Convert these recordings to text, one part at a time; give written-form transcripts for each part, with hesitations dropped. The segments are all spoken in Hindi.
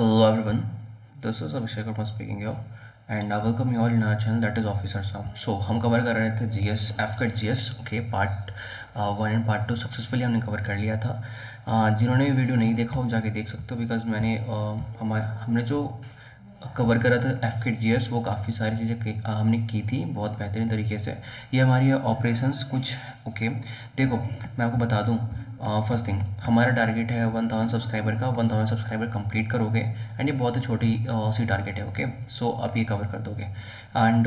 Hello everyone, this is Abhishek Verma speaking here and I welcome you all in our channel that is Officer Sound. So हम कवर कर रहे थे GS एफकेट GS okay part 1 and part 2 successfully हमने कवर कर लिया था। जिन्होंने ये वीडियो नहीं देखा वो जाके देख सकते हो बिकॉज मैंने हमने जो कवर करा था एफकेट जीएस वो काफ़ी सारी चीज़ें हमने की थी बहुत बेहतरीन तरीके से। ये हमारी ऑपरेशंस कुछ ओके देखो मैं आपको बता दूं। फर्स्ट थिंग हमारा टारगेट है 1000 सब्सक्राइबर का। 1000 सब्सक्राइबर कंप्लीट करोगे एंड ये बहुत ही छोटी सी टारगेट है ओके। सो आप ये कवर कर दोगे and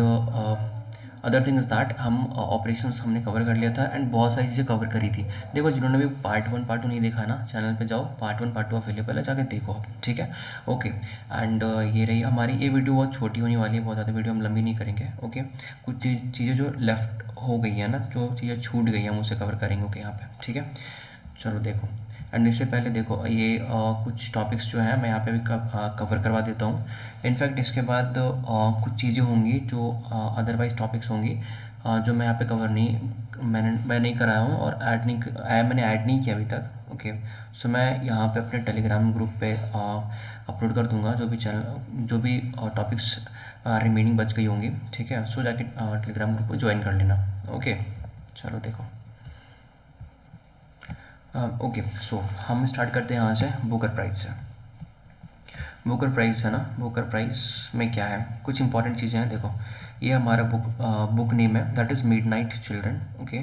other thing is that हम ऑपरेशंस हमने कवर कर लिया था एंड बहुत सारी चीज़ें कवर करी थी। देखो जिन्होंने भी पार्ट 1 पार्ट 2 नहीं देखा ना चैनल पे जाओ, पार्ट 1 पार्ट 2 अवेलेबल है, जाके देखो आप, ठीक है ओके। एंड ये रही हमारी ये वीडियो बहुत छोटी होने वाली है, बहुत ज़्यादा वीडियो हम लंबी नहीं करेंगे ओके। कुछ चीज़ें जो लेफ्ट हो गई है ना, जो चीज़ें छूट गई हैं हम उसे कवर करेंगे ओके यहाँ पे, ठीक है। चलो देखो एंड इससे पहले देखो ये कुछ टॉपिक्स जो हैं मैं यहाँ पे भी कवर करवा देता हूँ। इनफैक्ट इसके बाद कुछ चीज़ें होंगी जो अदरवाइज टॉपिक्स होंगी जो मैं यहाँ पे कवर नहीं मैं नहीं कराया हूँ और मैंने ऐड नहीं किया अभी तक ओके। सो मैं यहाँ पे अपने टेलीग्राम ग्रुप पे अपलोड कर दूँगा जो भी चैनल जो भी टॉपिक्स रिमेनिंग बच गई होंगी, ठीक है। सो जाके टेलीग्राम ग्रुप को ज्वाइन कर लेना ओके। चलो देखो ओके। सो हम स्टार्ट करते हैं यहाँ से बुकर प्राइस से। बुकर प्राइस है ना, बुकर प्राइस में क्या है कुछ इंपॉर्टेंट चीज़ें हैं। देखो ये हमारा बुक नेम है that is midnight children okay.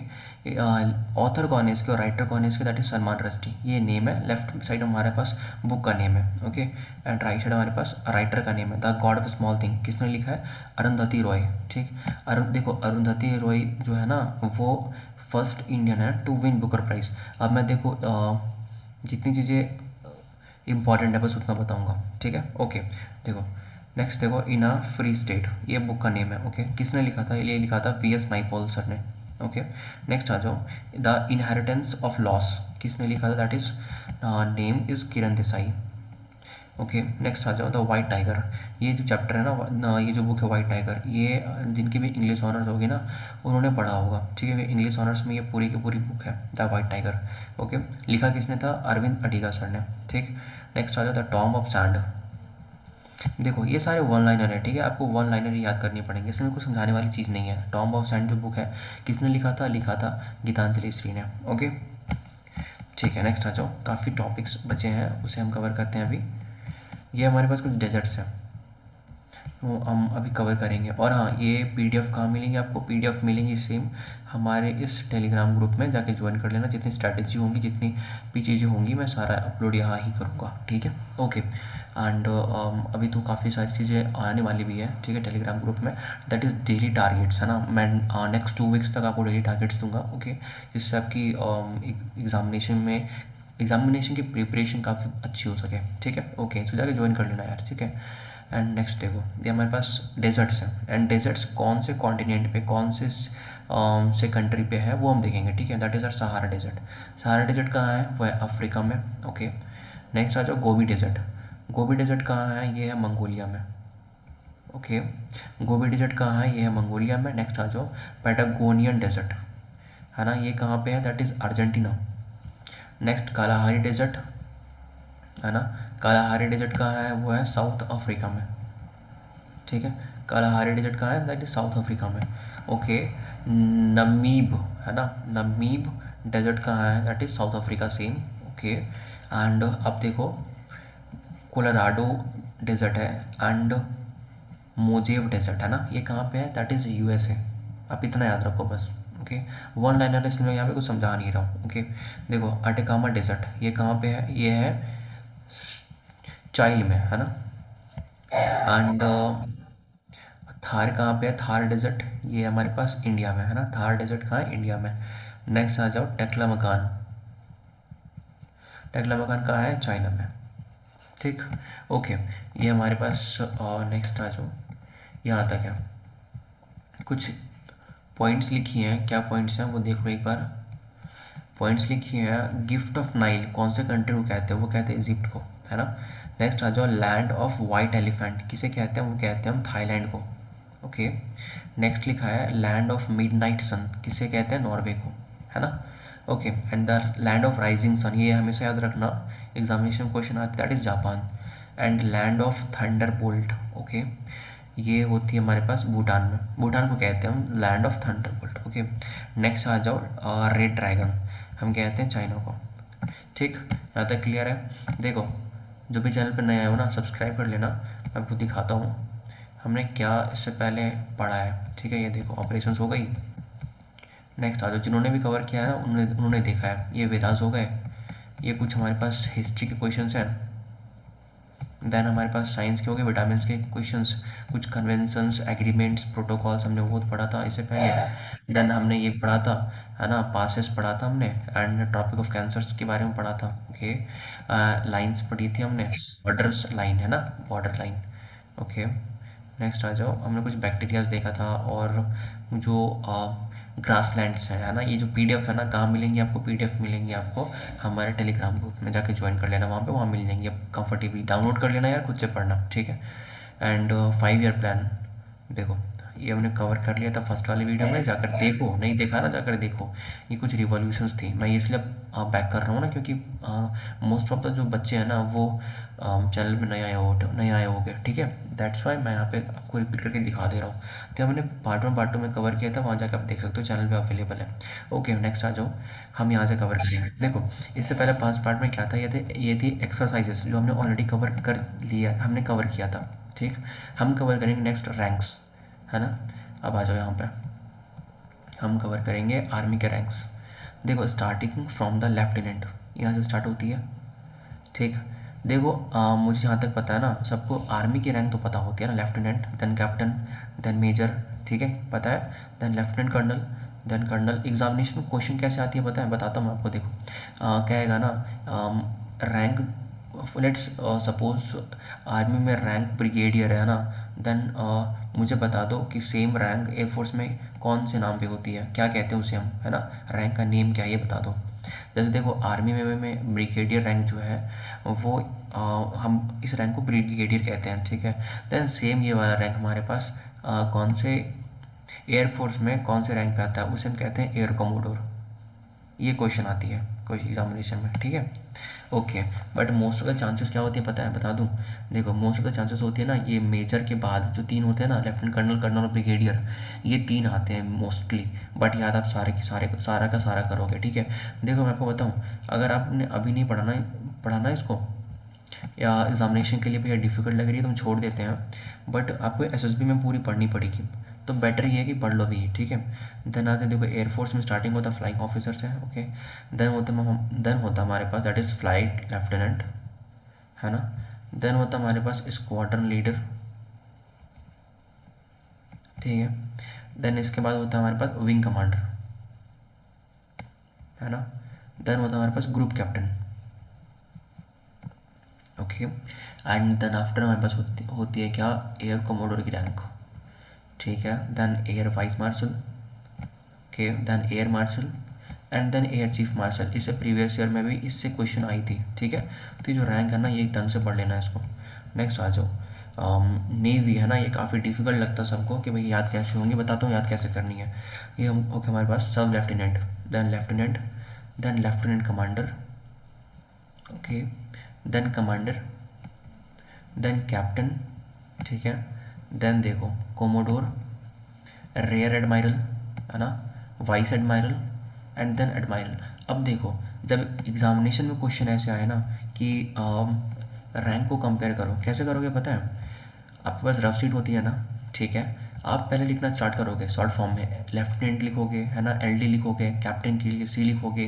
Author कौन है इसके और राइटर कौन है इसके, दैट इज़ सलमान रश्दी, ये नेम है। लेफ्ट साइड हमारे पास बुक का नेम है ओके एंड राइट साइड हमारे पास राइटर का नेम है the God of small thing. किसने लिखा है? अरुंधति रॉय, ठीक। देखो अरुंधति रॉय जो है ना वो फर्स्ट इंडियन है टू विन बुकर प्राइज़। अब मैं देखो जितनी चीज़ें इंपॉर्टेंट है बस उतना बताऊंगा, ठीक है ओके। देखो नेक्स्ट देखो इन अ फ्री स्टेट, ये बुक का नेम है ओके। किसने लिखा था? ये लिखा था वी एस नाइपॉल सर ने ओके। नेक्स्ट आ जाओ द इनहेरिटेंस ऑफ लॉस, किसने लिखा था? That is name is Kiran Desai okay. Next आ जाओ द वाइट टाइगर, ये जो चैप्टर है ना ये जो बुक है वाइट टाइगर, ये जिनकी भी इंग्लिश ऑनर्स होगी ना उन्होंने पढ़ा होगा, ठीक है। इंग्लिश ऑनर्स में ये पूरी की पूरी बुक है द वाइट टाइगर ओके। लिखा किसने था? अरविंद अडिगा सर ने, ठीक। नेक्स्ट आ जाता है टॉम ऑफ सैंड। देखो ये सारे वन लाइनर है, ठीक है। आपको वन लाइनर ही याद करनी पड़ेंगे, इसमें कुछ समझाने वाली चीज़ नहीं है। टॉम ऑफ सैंड जो बुक है किसने लिखा था? लिखा था गीतांजलि श्री ने ओके, ठीक है। नेक्स्ट आ जाओ, काफ़ी टॉपिक्स बचे हैं उसे हम कवर करते हैं अभी। ये हमारे पास कुछ डेजर्ट्स हैं वो हम अभी कवर करेंगे। और हाँ ये पीडीएफ कहाँ मिलेंगे आपको? पीडीएफ मिलेंगी सेम हमारे इस टेलीग्राम ग्रुप में, जाके ज्वाइन कर लेना। जितनी स्ट्रैटेजी होंगी जितनी भी चीज़ें होंगी मैं सारा अपलोड यहाँ ही करूँगा, ठीक है ओके। एंड अभी तो काफ़ी सारी चीज़ें आने वाली भी है, ठीक है, टेलीग्राम ग्रुप में। दैट इज़ डेली टारगेट्स है ना, मैं नेक्स्ट 2 वीक्स तक आपको डेली टारगेट्स दूंगा ओके, जिससे आपकी एग्जामिनेशन की प्रिपरेशन काफ़ी अच्छी हो सके, ठीक है ओके। तो जाके ज्वाइन कर लेना यार, ठीक है। एंड नेक्स्ट देखो ये हमारे पास डेजर्ट्स हैं एंड डेजर्ट्स कौन से कॉन्टिनेंट पे कौन से कंट्री पे है वो हम देखेंगे, ठीक है। That is are Sahara desert. Sahara desert कहाँ है? वो है अफ्रीका में ओके। नेक्स्ट आ जाओ गोबी डेजर्ट। गोबी डेजर्ट कहाँ है? ये है मंगोलिया में ओके। गोबी डेजर्ट कहाँ है? ये है मंगोलिया में। नेक्स्ट आ जाओ पैटागोनियन डेजर्ट, है ना, ये कहाँ पे है? That is Argentina. Next Kalahari desert, है ना, कालाहारी डेजर्ट कहाँ है? वो है साउथ अफ्रीका में, ठीक है। कालाहारी डेजर्ट कहाँ है? दैट इज साउथ अफ्रीका में ओके। नमीब, है ना, नमीब डेजर्ट कहाँ है? That is south Africa same okay. And अब देखो कोलोराडो डेजर्ट है एंड मोजेव डेजर्ट, है ना, ये कहाँ पे है? That is USA. आप इतना याद रखो बस ओके। वन लाइनर इसलिए मैं यहाँ पे कुछ समझा नहीं रहा हूँ ओके। देखो अटेकामा डेजर्ट ये कहाँ पे है? ये है चाइल में, है ना। एंड थार कहाँ पे है? थार डेजर्ट ये हमारे पास इंडिया में, है ना। थार डेजर्ट कहाँ है? इंडिया में। नेक्स्ट आ जाओ टेक्ला मकान। टेक्ला मकान कहाँ है? चाइना में, ठीक ओके। ये हमारे पास नेक्स्ट आ जाओ, यहाँ तक है। कुछ पॉइंट्स लिखी हैं, क्या पॉइंट्स हैं वो देख लो एक बार। पॉइंट्स लिखी हैं गिफ्ट ऑफ नाइल कौन से कंट्री को कहते हैं? वो कहते हैं इजिप्ट को, है ना। नेक्स्ट आ जाओ लैंड ऑफ वाइट एलिफेंट किसे कहते हैं? वो कहते हैं हम थाईलैंड को ओके। नेक्स्ट लिखा है लैंड ऑफ मिडनाइट सन किसे कहते हैं? नॉर्वे को, है ना okay. And the land of rising sun ये हमेशा याद रखना, एग्जामिनेशन क्वेश्चन आते that is Japan. And land of thunder bolt. Okay, ये होती है हमारे पास भूटान में, भूटान को कहते हैं हम land of thunder bolt. Okay, next आ जाओ रेड ड्रैगन, हम कहते हैं चाइना को। ठीक, यहाँ तक क्लियर है। देखो, जो भी चैनल पर नया हो ना, सब्सक्राइब कर लेना। मैं आपको दिखाता हूँ हमने क्या इससे पहले पढ़ा है। ठीक है, ये देखो ऑपरेशंस हो गई। नेक्स्ट आ जाओ, जिन्होंने भी कवर किया है ना उन्होंने उन्होंने देखा है। ये वेदास हो गए, ये कुछ हमारे पास हिस्ट्री के क्वेश्चंस हैं। देन हमारे पास साइंस के हो गए, विटामिन के क्वेश्चंस, कुछ कन्वेंशंस, एग्रीमेंट्स, प्रोटोकॉल्स हमने बहुत पढ़ा था इससे पहले। देन हमने ये पढ़ा था, है ना, पासेस पढ़ा था हमने, एंड टॉपिक ऑफ कैंसर्स के बारे में पढ़ा था। ओके, लाइंस पढ़ी थी हमने, बॉर्डर्स लाइन है ना, बॉर्डर लाइन। ओके, नेक्स्ट आ जाओ, हमने कुछ बैक्टीरियाज देखा था, और जो ग्रासलैंड्स है ना। ये जो पीडीएफ है ना, कहाँ मिलेंगी आपको? पीडीएफ मिलेंगी आपको हमारे टेलीग्राम ग्रुप में, जाके ज्वाइन कर लेना, वहाँ मिल जाएंगी। आप कंफर्टेबली डाउनलोड कर लेना यार, खुद से पढ़ना, ठीक है। एंड 5 ईयर प्लान, देखो ये हमने कवर कर लिया था फर्स्ट वाले वीडियो में, जाकर देखो, नहीं देखा ना जाकर देखो। ये कुछ रिवॉल्यूशंस थी, मैं इसलिए बैक कर रहा हूँ ना, क्योंकि मोस्ट ऑफ द जो बच्चे हैं ना वो चैनल में नए आए होंगे, ठीक है। दैट्स वाई मैं यहाँ पे आपको रिपीट करके दिखा दे रहा हूँ। तो हमने पार्ट 1 पार्ट 2 में कवर किया था, वहाँ जाकर आप देख सकते हो, चैनल पे अवेलेबल है। ओके, नेक्स्ट आ जाओ, हम यहाँ से कवर करेंगे। देखो, इससे पहले फर्स्ट पार्ट में क्या था, ये थी एक्सरसाइजेस जो हमने ऑलरेडी कवर कर लिया, हमने कवर किया था। ठीक, हम कवर करेंगे नेक्स्ट रैंक्स, है ना। अब आ जाओ यहाँ पे, हम कवर करेंगे आर्मी के रैंक्स। देखो, स्टार्टिंग फ्रॉम द लेफ्टिनेंट, यहाँ से स्टार्ट होती है। ठीक, देखो मुझे जहाँ तक पता है ना, सबको आर्मी की रैंक तो पता होती है ना, lieutenant, then captain, then major, ठीक है, पता है, then lieutenant colonel, then colonel. Examination में क्वेश्चन कैसे आती है पता है, बताता हूँ मैं आपको। देखो कहेगा ना, रैंक, लेट्स सपोज आर्मी में रैंक ब्रिगेडियर है ना, देन मुझे बता दो कि सेम रैंक एयरफोर्स में कौन से नाम पे होती है, क्या कहते हैं उसे हम, है ना, रैंक का नेम क्या है ये बता दो। जैसे देखो, आर्मी में ब्रिगेडियर रैंक जो है वो हम इस रैंक को ब्रिगेडियर कहते हैं, ठीक है। देन सेम ये वाला रैंक हमारे पास कौन से एयरफोर्स में कौन से रैंक पे आता है, उसे हम कहते हैं एयर कमोडोर। ये क्वेश्चन आती है कोई एग्जामिनेशन में, ठीक है। Okay, but most of the chances क्या होती है पता है, बता दूं। देखो, मोस्ट ऑफ द चांसेस होती है ना, ये मेजर के बाद जो 3 होते हैं ना, लेफ्टिनेंट कर्नल, कर्नल और ब्रिगेडियर, ये 3 आते हैं मोस्टली। बट याद आप सारे के सारे सारा का सारा करोगे, ठीक है। देखो, मैं आपको बताऊं, अगर आपने अभी नहीं पढ़ाना इसको, या एग्जामिनेशन के लिए भैया डिफ़िकल्ट लग रही है तो हम छोड़ देते हैं, बट आपको एसएसबी में पूरी पढ़नी पड़ेगी, तो बेटर ये है कि पढ़ लो भी, ठीक है। देन आते देखो, एयरफोर्स में स्टार्टिंग होता फ्लाइंग ऑफिसर से। ओके, देन होता हमारे पास दैट इज़ फ्लाइट लेफ्टिनेंट, है ना। देन होता हमारे पास स्क्वाड्रन लीडर, ठीक है। देन इसके बाद होता है हमारे पास विंग कमांडर, है ना। देन होता है हमारे पास group captain. Okay, and then after हमारे पास होती है क्या, एयर कमोडोर की रैंक, ठीक है। Then air vice marshal, okay, then air marshal, and then air chief marshal. इससे प्रीवियस ईयर में भी इससे क्वेश्चन आई थी, ठीक है। तो ये जो रैंक है ना, ये ढंग से पढ़ लेना है इसको। नेक्स्ट आ जाओ, नेवी है ना, ये काफ़ी डिफिकल्ट लगता है सबको कि भाई याद कैसे होंगी, बताता हूँ याद कैसे करनी है। ये हम ओके, हमारे पास sub lieutenant, then lieutenant commander, okay, then commander, then captain, ठीक है। देन देखो, कोमोडोर, रेयर एडमायरल, है ना, vice admiral, and then admiral. अब देखो, जब एग्जामिनेशन में क्वेश्चन ऐसे आए ना कि रैंक को कंपेयर करो, कैसे करोगे पता है, आपके पास रफ सीट होती है ना, ठीक है। आप पहले लिखना स्टार्ट करोगे शॉर्ट फॉर्म में, लेफ्टिनेंट लिखोगे, है ना, एल डी लिखोगे, कैप्टन के लिए सी लिखोगे,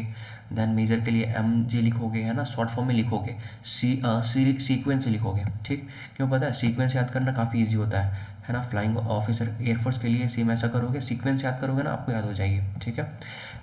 देन मेजर के लिए एम जी लिखोगे, है ना, शॉर्ट फॉर्म में लिखोगे, सीक्वेंस से लिखोगे, ठीक। क्यों पता है, सीक्वेंस याद करना काफ़ी ईजी होता है ना। फ्लाइंग ऑफिसर एयरफोर्स के लिए सेम ऐसा करोगे, सीक्वेंस याद करोगे ना, आपको याद हो जाएगी, ठीक है।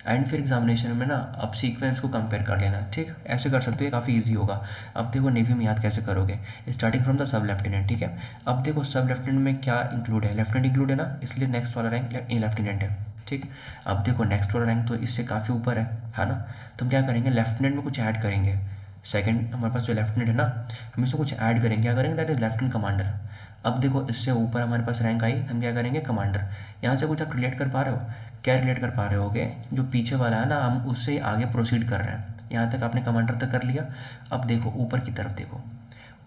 एंड फिर एग्जामिनेशन में ना आप सीक्वेंस को कंपेयर कर लेना, ठीक, ऐसे कर सकते हो, ये काफ़ी ईजी होगा। अब देखो, नेवी में याद कैसे करोगे, starting from the sub lieutenant, ठीक है। अब देखो, सब लेफ्टिनेंट में क्या इंक्लूड है, लेफ्टिनेंट इंक्लूड है ना, इसलिए नेक्स्ट वाला रैंक लेफ्टिनेंट है, ठीक। अब देखो, नेक्स्ट वाला रैंक तो इससे काफ़ी ऊपर है ना। तो हम क्या करेंगे, लेफ्टिनेंट में कुछ ऐड करेंगे। सेकंड हमारे पास जो लेफ्टिनेंट है ना, हम इसमें कुछ ऐड करेंगे, क्या करेंगे, दैट इज़ लेफ्टिनेंट कमांडर। अब देखो, इससे ऊपर हमारे पास रैंक आई, हम क्या करेंगे, कमांडर। यहाँ से कुछ आप रिलेट कर पा रहे हो, क्या रिलेट कर पा रहे होगे, जो पीछे वाला है ना, हम उससे आगे प्रोसीड कर रहे हैं। यहाँ तक आपने कमांडर तक कर लिया। अब देखो ऊपर की तरफ, देखो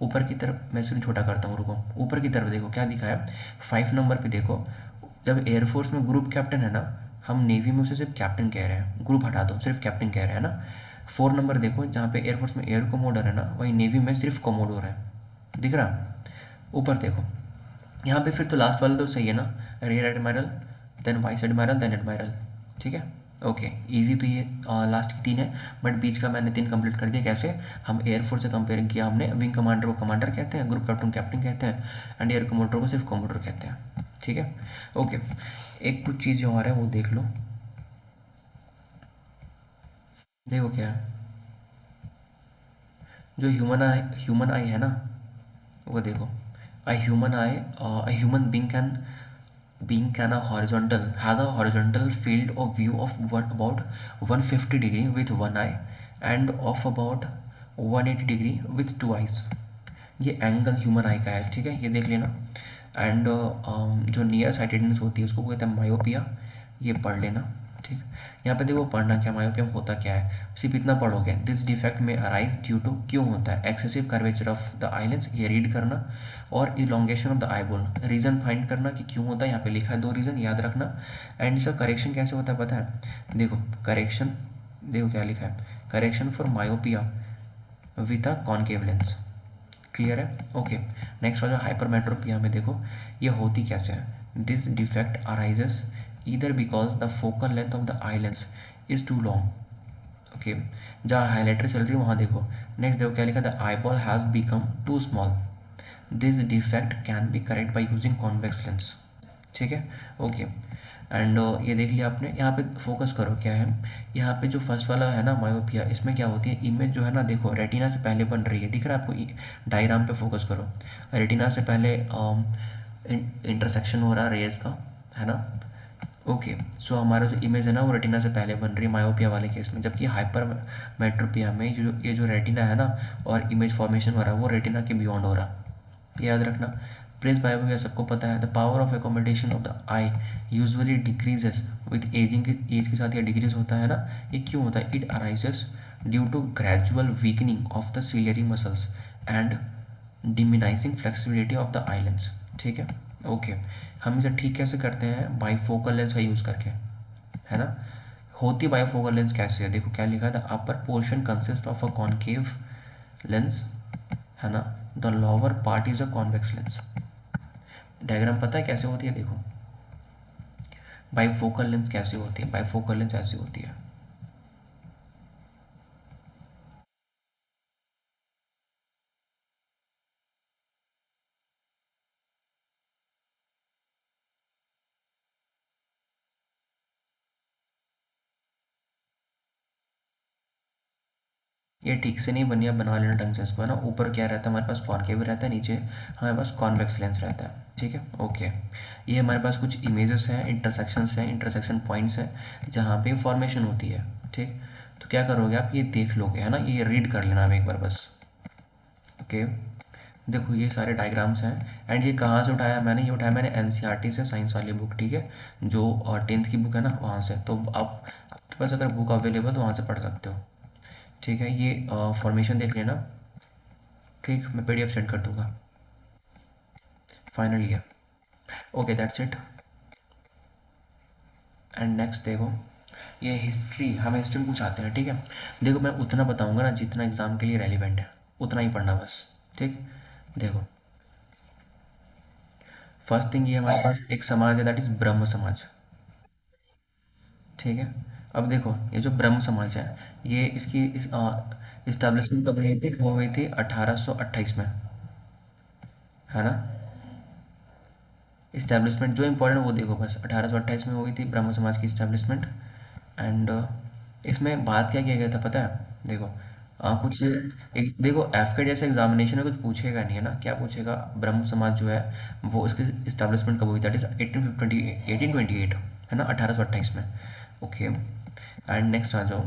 ऊपर की तरफ मैं स्क्रीन छोटा करता हूँ, रुको। ऊपर की तरफ देखो क्या दिखा है, 5 नंबर पे देखो, जब एयरफोर्स में ग्रुप कैप्टन है ना, हम नेवी में उसे सिर्फ कैप्टन कह रहे हैं, ग्रुप हटा दो, सिर्फ कैप्टन कह रहे हैं ना। 4 नंबर देखो, जहाँ पे एयरफोर्स में एयर कोमोडर है ना, वही नेवी में सिर्फ कोमोडोर है, दिख रहा। ऊपर देखो, यहाँ पे फिर तो लास्ट वाला तो सही है ना, rear admiral, then vice admiral, then admiral, ठीक है। ओके, इजी तो ये लास्ट की 3 है, बट बीच का मैंने 3 कंप्लीट कर दिया। कैसे? हम एयरफोर्स से कंपेयरिंग किया हमने, विंग कमांडर को कमांडर कहते हैं, ग्रुप कैप्टन कैप्टन कहते हैं, एंड एयर कोमोडर को सिर्फ कोमोडर कहते हैं, ठीक है। ओके, एक कुछ चीज़ जो आ रहा है वो देख लो, देखो क्या है, जो ह्यूमन आई है ना, वो देखो, a human eye a human being can a horizontal has a horizontal field of view of about 150 degree with one eye and of about 180 degree with two eyes। ये एंगल ह्यूमन आई का है, ठीक है, ये देख लेना। एंड जो नियर साइटेडनेस होती है उसको कहते हैं मायोपिया, ये पढ़ लेना, ठीक। यहाँ पे देखो पढ़ना क्या, मायोपिया होता क्या है, सिर्फ इतना पढ़ोगे। दिस डिफेक्ट में अराइज ड्यू टू, क्यों होता है, excessive curvature of the eye lens, ये रीड करना, और elongation of the eyeball, reason find करना कि क्यों होता है, यहाँ पे लिखा है 2 रीज़न, याद रखना। एंड इसका करेक्शन कैसे होता है पता है, देखो करेक्शन, देखो क्या लिखा है, correction for myopia with a concave lens, clear है। ओके, नेक्स्ट वाला हाइपरमेट्रोपिया में देखो ये होती कैसे है, this defect arises either because the focal length of the eye lens is too long. Okay, जहाँ हाईलाइटर चल रही है वहाँ देखो। नेक्स्ट देखो क्या लिखा, the eyeball has become too small, this defect can be correct by using convex lens, ठीक है। ओके, एंड ये देख लिया आपने। यहाँ पे फोकस करो क्या है, यहाँ पे जो फर्स्ट वाला है ना मायोपिया, इसमें क्या होती है, इमेज जो है ना देखो रेटिना से पहले बन रही है, दिख रहा है आपको, डायग्राम पे फोकस करो, रेटिना से पहले इंटरसेक्शन हो रहा है रेज का, है ना। ओके, सो हमारा जो इमेज है ना वो रेटिना से पहले बन रही है मायोपिया वाले केस में, जबकि हाइपर मेट्रोपिया में ये जो रेटिना है ना और इमेज फॉर्मेशन हो रहा है वो रेटिना के बियॉन्ड हो रहा, ये याद रखना। प्रेस बायोपिया सबको पता है, the power of accommodation of the eye usually decreases with aging, age के साथ ये डिक्रीज होता है ना, ये क्यों होता है, it arises due to gradual weakening of the ciliary muscles and diminishing flexibility of the eye lens, ठीक है। ओके, हम इसे ठीक कैसे करते हैं, बाईफोकल लेंस का यूज़ करके, है ना। होती बाईफोकल लेंस कैसे है, देखो क्या लिखा था, upper portion consist of a concave lens, है ना, the lower part is a convex lens. Diagram पता है कैसे होती है, देखो बाईफोकल लेंस कैसे होती है, बाईफोकल लेंस ऐसी होती है। ये ठीक से नहीं बनी है, बना लेना ढंग से इसको, है ना। ऊपर क्या रहता है हमारे पास, कॉनकेव रहता है, नीचे हमारे पास कॉन्वेक्स लेंस रहता है, ठीक है। ओके, ये हमारे पास कुछ इमेजेस हैं, इंटरसेक्शंस हैं, इंटरसेक्शन पॉइंट्स हैं जहाँ पे फॉर्मेशन होती है, ठीक। तो क्या करोगे आप, ये देख लोगे, है ना, ये रीड कर लेना आप एक बार बस। ओके, देखो ये सारे डायग्राम्स हैं, एंड ये कहाँ से उठाया मैंने, ये उठाया मैंने एनसीईआरटी से, साइंस वाली बुक, ठीक है, जो 10th की बुक है ना वहाँ से। तो आप, आपके पास अगर बुक अवेलेबल तो वहाँ से पढ़ सकते हो, ठीक है। ये फॉर्मेशन देख लेना, ठीक, मैं पीडीएफ सेंड कर दूंगा final year. Okay, that's it. And next देखो, ये हिस्ट्री, हम हिस्ट्री में कुछ आते हैं, ठीक है। देखो मैं उतना बताऊंगा ना जितना एग्ज़ाम के लिए रेलिवेंट है, उतना ही पढ़ना बस, ठीक। देखो फर्स्ट थिंग, ये हमारे पास एक समाज है, दैट इज़ ब्रह्म समाज, ठीक है। अब देखो ये जो ब्रह्म समाज है, ये इसकी इस्टेब्लिशमेंट कब हुई थी, वो हुई थी 1828 में, है ना। इस्टेब्लिशमेंट जो इम्पोर्टेंट वो देखो बस, 1828 में हुई थी ब्रह्म समाज की इस्टेब्लिशमेंट। एंड इसमें बात क्या किया गया था पता है, देखो कुछ एक देखो एफ के जैसे एग्जामिनेशन में कुछ पूछेगा नहीं, है ना। क्या पूछेगा, ब्रह्म समाज जो है वो इसकी इस्टेब्लिशमेंट कब हुई, दैट इज 1828, है ना, 1828 में। ओके, एंड नेक्स्ट आ जाओ,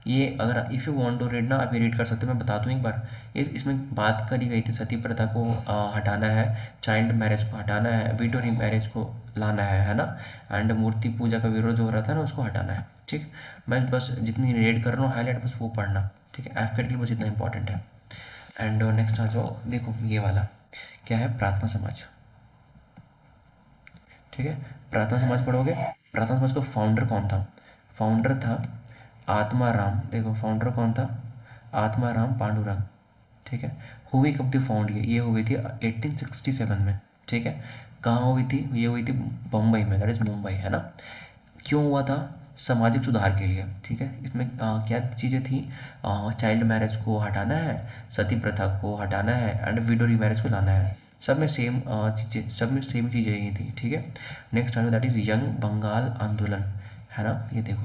ये अगर if you want to read ना, अभी रीड कर सकते हो, मैं बता दूं एक बार। इसमें बात करी गई थी सती प्रथा को हटाना है, चाइल्ड मैरिज को हटाना है, विडो मैरिज को लाना है ना, एंड मूर्ति पूजा का विरोध जो हो रहा था ना उसको हटाना है, ठीक। मैं बस जितनी रीड कर रहा हूँ हाईलाइट बस वो पढ़ना, ठीक है, एफ के लिए बस इतना इंपॉर्टेंट है। एंड नेक्स्ट आ जाओ, देखो ये वाला क्या है, प्रार्थना समाज। ठीक है, प्रार्थना समाज पढ़ोगे। प्रार्थना समाज का फाउंडर कौन था? फाउंडर था आत्माराम। देखो फाउंडर कौन था? आत्माराम पांडुरंग। ठीक है। हुई कब थी फाउंड? ये हुई थी 1867 में। ठीक है। कहाँ हुई थी? ये हुई थी बम्बई में, दैट इज़ मुंबई, है ना। क्यों हुआ था? सामाजिक सुधार के लिए। ठीक है। इसमें क्या चीज़ें थी? चाइल्ड मैरिज को हटाना है, सती प्रथा को हटाना है, एंड विडो रीमैरिज को लाना है। सब में सेम चीज़ें, सब में सेम चीज़ें ही थी। ठीक है। Next ah that is young Bengal आंदोलन, है ना। ये देखो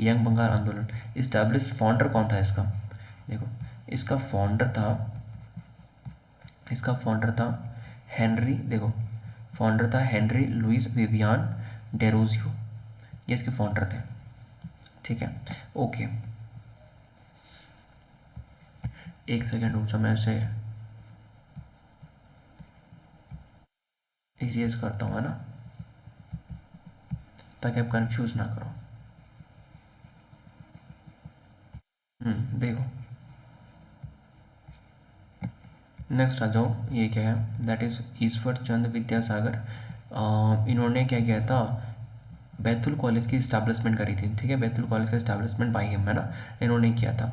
यंग बंगाल आंदोलन इस्टेब्लिश, फाउंडर कौन था इसका? देखो इसका फाउंडर था, इसका फाउंडर था हेनरी, देखो फाउंडर था हेनरी लुइस विवियान डेरोजियो, ये इसके फाउंडर थे। ठीक है। ओके, एक सेकेंड रुक जाओ, मैं इसे इरेज करता हूँ, है ना, ताकि आप कंफ्यूज ना करो। देखो नेक्स्ट आ जाओ, ये क्या है, दैट इज़ ईश्वर चंद विद्यासागर। इन्होंने क्या किया था? बैतुल कॉलेज की इस्टेब्लिशमेंट करी थी। ठीक है, बैतुल कॉलेज का इस्टेब्लिशमेंट बाई हिम, है ना, इन्होंने किया था।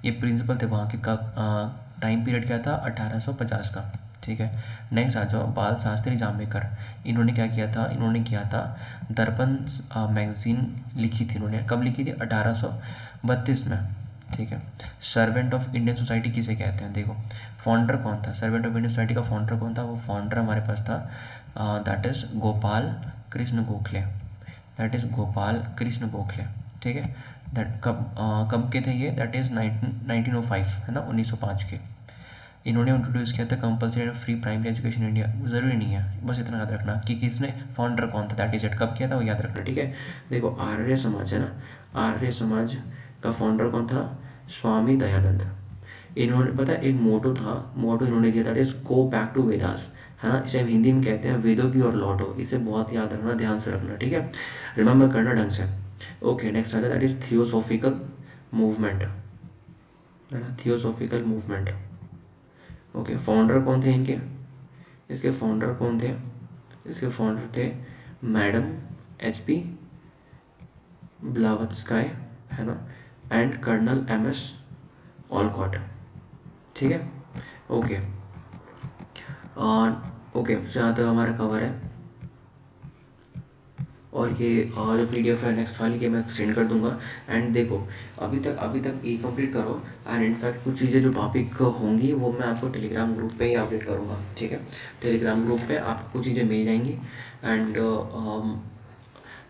ये प्रिंसिपल थे वहाँ के। का टाइम पीरियड क्या था? 1850 का। ठीक है। नेक्स्ट आ जाओ, बाल शास्त्री जाम्बेकर। इन्होंने क्या किया था? इन्होंने किया था दर्पण मैगजीन लिखी थी। इन्होंने कब लिखी थी? 1832 में। ठीक है। सर्वेंट ऑफ इंडियन सोसाइटी किसे कहते हैं? देखो फाउंडर कौन था? सर्वेंट ऑफ इंडियन सोसाइटी का फाउंडर कौन था? वो फाउंडर हमारे पास था, that is Gopal Krishna Gokhale. That is Gopal Krishna Gokhale. ठीक है। दैट कब के थे ये? दैट इज़ 1905, है ना, 1905 के। इन्होंने इंट्रोड्यूस किया था compulsory and free primary education India. ज़रूरी नहीं है, बस इतना याद रखना कि किसने, फाउंडर कौन था, दैट इज इट। कब किया था वो याद रखना। ठीक है। देखो आर्य समाज है ना, आर्य समाज का फाउंडर कौन था? स्वामी दयानंद। इन्होंने पता है एक मोटो था, मोटो इन्होंने दिया था, is go back to Vedas, है ना। इसे हम हिंदी में कहते हैं वेदों की ओर लौटो। इसे बहुत याद रखना, ध्यान से रखना। ठीक है, रिमेंबर करना ढंग से। ओके, नेक्स्ट आता है दैट इज थियोसॉफिकल मूवमेंट, है ना, थियोसॉफिकल मूवमेंट। ओके, फाउंडर कौन थे इनके? इसके फाउंडर कौन थे? इसके फाउंडर थे मैडम HP ब्लावत्स्काय, है ना, एंड कर्नल MS ऑलकॉट। ठीक है। ओके, और ओके, जहाँ तक हमारा कवर है, और ये जो PDF है नेक्स्ट वाली के मैं सेंड कर दूंगा। एंड देखो अभी तक ये कंप्लीट करो। एंड इनफैक्ट कुछ चीज़ें जो टॉपिक होंगी वो मैं आपको टेलीग्राम ग्रुप पे ही अपडेट करूँगा। ठीक है, टेलीग्राम ग्रुप पे आपको कुछ चीज़ें मिल जाएंगी। एंड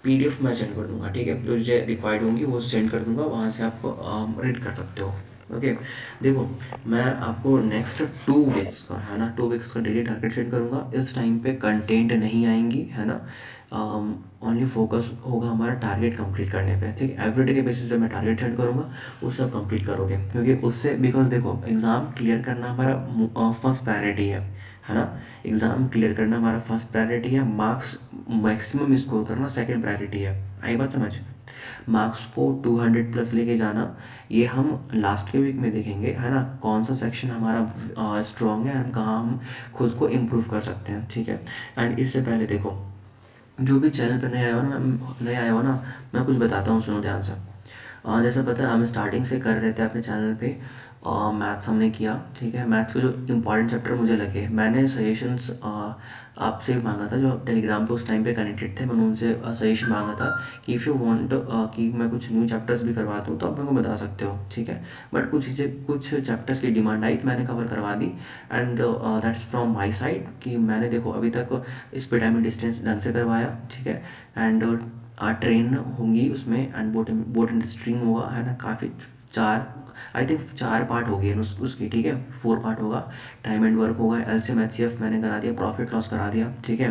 PDF मैं सेंड कर दूंगा। ठीक है, जो चीज़ें रिक्वायर्ड होंगी वो सेंड कर दूंगा, वहाँ से आप रीड कर सकते हो। ओके, देखो मैं आपको नेक्स्ट 2 वीक्स का, है ना, 2 वीक्स का डेली टारगेट सेट करूँगा। इस टाइम पे कंटेंट नहीं आएंगी, है ना, ओनली फोकस होगा हमारा टारगेट कंप्लीट करने पे। ठीक है, एवरीडे के बेसिस पे मैं टारगेट सेट करूँगा, वो सब कंप्लीट करोगे, क्योंकि उससे, बिकॉज देखो एग्ज़ाम क्लियर करना हमारा फर्स्ट प्रायोरिटी है ना। एग्ज़ाम क्लियर करना हमारा फर्स्ट प्रायोरिटी है, मार्क्स मैक्सिमम स्कोर करना सेकंड प्रायोरिटी है। आई बात समझ? मार्क्स को 200 प्लस लेके जाना, ये हम लास्ट के वीक में देखेंगे, है ना, कौन सा सेक्शन हमारा स्ट्रॉन्ग है, हम कहाँ हम खुद को इम्प्रूव कर सकते हैं। ठीक है। एंड इससे पहले देखो, जो भी चैनल पे नया आया हो ना, मैं कुछ बताता हूँ, सुनो ध्यान से। जैसा पता है हम स्टार्टिंग से कर रहे थे अपने चैनल पे, मैथ्स हमने किया। ठीक है, मैथ्स के जो इंपॉर्टेंट चैप्टर मुझे लगे, मैंने सजेशंस आपसे भी मांगा था, जो आप टेलीग्राम पे उस टाइम पे कनेक्टेड थे, मैंने उनसे सजेशन मांगा था कि इफ़ यू वांट कि मैं कुछ न्यू चैप्टर्स भी करवा दूँ तो आप मेरे को बता सकते हो। ठीक है, बट कुछ चैप्टर्स की डिमांड आई तो मैंने कवर करवा दी। And that's from my side कि मैंने देखो अभी तक स्पीड टाइम डिस्टेंस ढंग से करवाया। ठीक है। एंड ट्रेन होंगी उसमें, एंड बोट एंड स्ट्रिंग होगा, है ना, काफ़ी चार, आई थिंक 4 पार्ट हो गए उसकी। ठीक है, 4 पार्ट होगा। टाइम एंड वर्क होगा, LCM HCF मैंने करा दिया, प्रॉफिट लॉस करा दिया। ठीक है,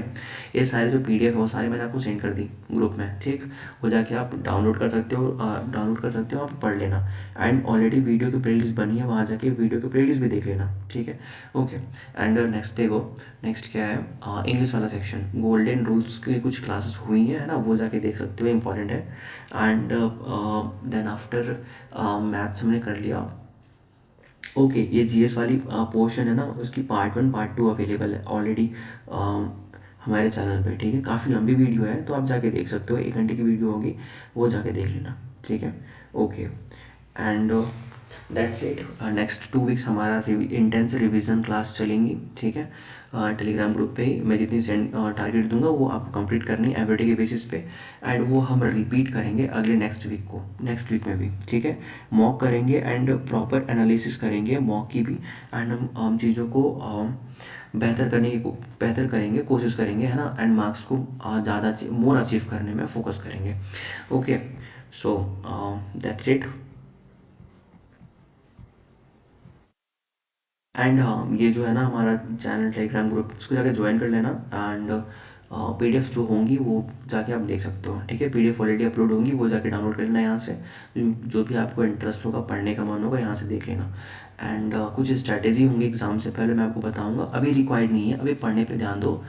ये सारे जो PDF है वो सारे मैंने आपको सेंड कर दी ग्रुप में। ठीक, वो जाके आप डाउनलोड कर सकते हो, आप पढ़ लेना। एंड ऑलरेडी वीडियो की प्लेलिस्ट बनी है, वहाँ जाके वीडियो की प्लेलिस्ट भी देख लेना। ठीक है। ओके, एंड नेक्स्ट देखो, नेक्स्ट क्या है, इंग्लिश वाला सेक्शन, गोल्डन रूल्स की कुछ क्लासेस हुई हैं, है ना, वो जाके देख सकते हो, इंपॉर्टेंट है। एंड देन आफ्टर मैथ्स हमने कर लिया। ओके, ये जीएस वाली पोर्शन है ना, उसकी पार्ट 1 पार्ट 2 अवेलेबल है ऑलरेडी हमारे चैनल पे, ठीक है। काफ़ी लंबी वीडियो है, तो आप जाके देख सकते हो, 1 घंटे की वीडियो होगी, वो जाके देख लेना, ठीक है। Okay, and that's it. Next 2 weeks हमारा इंटेंस रिवीजन क्लास चलेंगी, ठीक है। टेलीग्राम ग्रुप पे ही मैं जितनी सेंड टारगेट दूंगा वो आपको कंप्लीट करनी है एवरीडे के बेसिस पे, एंड वो हम रिपीट करेंगे अगले नेक्स्ट वीक को, नेक्स्ट वीक में भी, ठीक है। मॉक करेंगे एंड प्रॉपर एनालिसिस करेंगे मॉक की भी, एंड हम चीज़ों को बेहतर करने की बेहतर करेंगे, कोशिश करेंगे, है ना, एंड मार्क्स को ज़्यादा मोर अचीव करने में फोकस करेंगे। Okay, so that's it. And हाँ, ये जो है ना हमारा चैनल टेलीग्राम ग्रुप, उसको जाके ज्वाइन कर लेना, एंड पीडीएफ जो होंगी वो जाके आप देख सकते हो, ठीक है। पीडीएफ ऑलरेडी अपलोड होंगी, वो जाके डाउनलोड कर लेना यहाँ से, जो भी आपको इंटरेस्ट होगा, पढ़ने का मन होगा, यहाँ से देख लेना। एंड कुछ स्ट्रैटेजी होंगी एग्ज़ाम से पहले, मैं आपको बताऊंगा, अभी रिक्वायर्ड नहीं है, अभी पढ़ने पे ध्यान दो।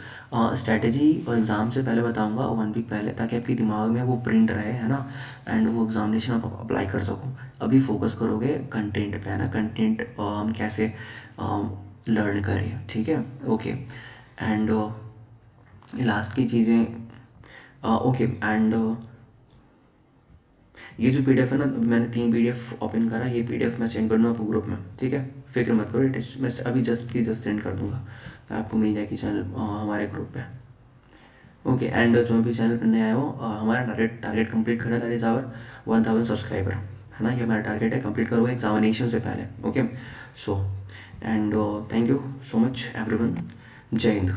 स्ट्रैटेजी एग्ज़ाम से पहले बताऊंगा, 1 वीक पहले, ताकि आपके दिमाग में वो प्रिंट रहे, है ना, एंड वो एग्जामिनेशन आप अप्लाई कर सको। अभी फोकस करोगे कंटेंट पे, है ना, कंटेंट हम कैसे लर्न करें, ठीक है। ओके, एंड लास्ट की चीज़ें, ओके, एंड ये जो पीडीएफ है ना, मैंने 3 पीडीएफ ओपन करा, ये पीडीएफ मैं सेंड कर दूँगा आपको ग्रुप में, ठीक है। फिक्र मत करो, इट इज मैं अभी जस्ट सेंड कर दूँगा, तो आपको मिल जाएगी चैनल हमारे ग्रुप पे। ओके, एंड जो भी चैनल पर नया आया हो, हमारा टारगेट कंप्लीट करना, दैट इज़ आवर 1000 सब्सक्राइबर, है ना, ये हमारा टारगेट है, कंप्लीट करोगे एग्जामिनेशन से पहले। Okay, so and thank you so much everyone. जय हिंद।